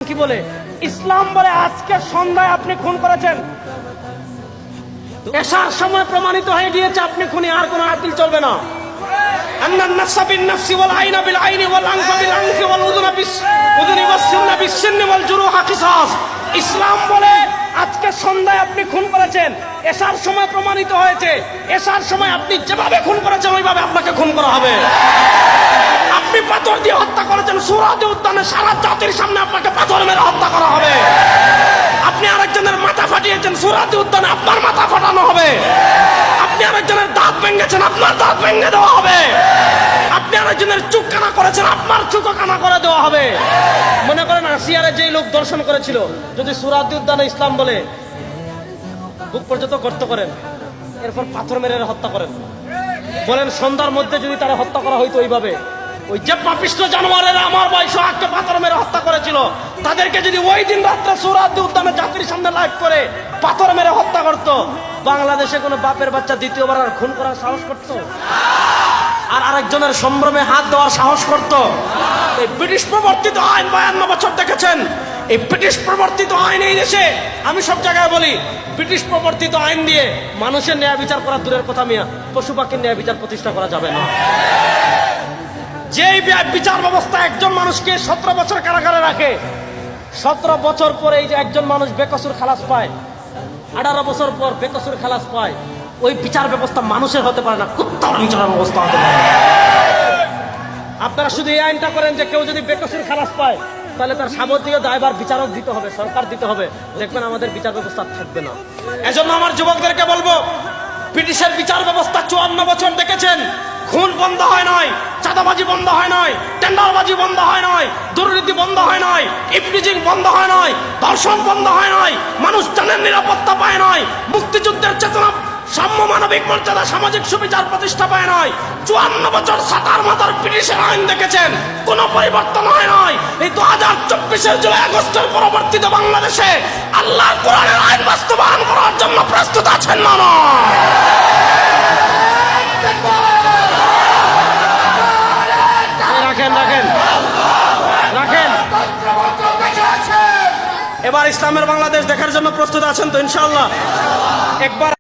কি বলে ইসলাম বলে আজকের সন্ধ্যায় আপনি খুন করেছেন, এশার সময় প্রমাণিত হয়ে গিয়েছে আপনি খুনি, আর কোনো আপিল চলবে না। আন্নান নাফসা বিন নাফসি ওয়াল আইনা বিল আইনি ওয়াল আনফা বিল আনফি ওয়াল উযুনা বিস উযুনি ওয়াস সিন্না বিস সিন্নি ওয়াল জুরুহা কিসাস। ইসলাম বলে আজকে সন্ধ্যায় আপনি খুন করেছেন, এশার সময় প্রমাণিত হয়েছে, এশার সময় আপনি যেভাবে খুন করেছেন ওইভাবে আপনাকে খুন করা হবে। আপনি পাথর দিয়ে হত্যা করেছেন, সুরাতে উদ্যানে সারা জাতির সামনে আপনাকে পাথর মেরে হত্যা করা হবে। আপনি আরেকজনের মাথা ফাটিয়েছেন, সুরাতে উদ্যানে আপনার মাথা ফাটানো হবে। আপনি আরেকজনের দাঁত ভেঙেছেন, আপনার দাঁত ভেঙে দেওয়া হবে। আপনি আরেকজনের চুখ কানা করেছেন, আপনার চুখও কানা করে দেওয়া হবে। মনে করেন আসিয়ারে যেই লোক দর্শন করেছিল, যদি সুরাতে উদ্যানে ইসলাম বলে বুক পর্যন্ত গর্ত করেন, এরপর পাথর মেরে হত্যা করেন, বলেন সন্ধ্যার মধ্যে যদি তারা হত্যা করা হইতো ওইভাবে, ওই যে পাপিষ্ঠ জানোয়ারেরা আমার ভাই সোহাগকে পাথর মেরে হত্যা করেছিল, তাদেরকে যদি ওই দিন রাত্রে সুরাতে উদ্যানে জাতির সামনে লাইভ করে পাথর মেরে হত্যা করতো, বাংলাদেশে কোনো বাপের বাচ্চা দ্বিতীয়বার আর খুন করার সাহস করতো? আর আরেকজনের সম্ভ্রমে হাত দেওয়ার সাহস করতো? এই ব্রিটিশ প্রবর্তিত আইন 52 বছর দেখেছেন, এই ব্রিটিশ প্রবর্তিত আইন এই দেশে, আমি সব জায়গায় বলি, ব্রিটিশ প্রবর্তিত আইন দিয়ে মানুষের ন্যায় বিচার করা দূরের কথা, মিয়া পশু পাখির ন্যায় বিচার প্রতিষ্ঠা করা যাবে না। যেই বিচার ব্যবস্থা একজন মানুষকে 17 বছর কারাগারে রাখে, 17 বছর পরে এই যে একজন মানুষ বেকসুর খালাস পায়, 18 বছর পর বেকসুর খালাস পায়, ওই বিচার ব্যবস্থা মানুষের হতে পারে না, কুত্তার বিচার ব্যবস্থা হতে পারে। আপনারা শুধু এই আইনটা করেন যে কেউ যদি বেকসুর খালাস পায় তাহলে তার সাবতীয় দায়ভার বিচারক দিতে হবে, সরকার দিতে হবে, দেখবেন আমাদের বিচার ব্যবস্থা থাকবে না। এজন্য আমার যুবকদেরকে বলবো, ব্রিটিশের বিচার ব্যবস্থা 54 বছর দেখেছেন, খুন বন্ধ হয় নাই, চাঁদাবাজি বন্ধ হয় নাই, টেন্ডারবাজি বন্ধ হয় নাই, দুর্নীতি বন্ধ হয় নাই, ইফটিজিং বন্ধ হয় নাই, ধর্ষণ বন্ধ হয় নাই, মানুষ জানের নিরাপত্তা পায় নাই, মুক্তিযুদ্ধের চেতনা, সাম্য মানবিক মর্যাদা, সামাজিক সুবিচার প্রতিষ্ঠা পায় নাই। 54 বছর সাতার মাথার ব্রিটিশের আইন দেখেছেন, কোনো পরিবর্তন হয় নাই। এই 2024 জুলাই আগস্টের পরবর্তীত বাংলাদেশে আল্লাহর কোরআনের আইন বাস্তবায়ন করার জন্য প্রস্তুত আছেন না? রাখেন। এবার ইসলামের বাংলাদেশ দেখার জন্য প্রস্তুত আছেন তো ইনশাআল্লাহ? একবার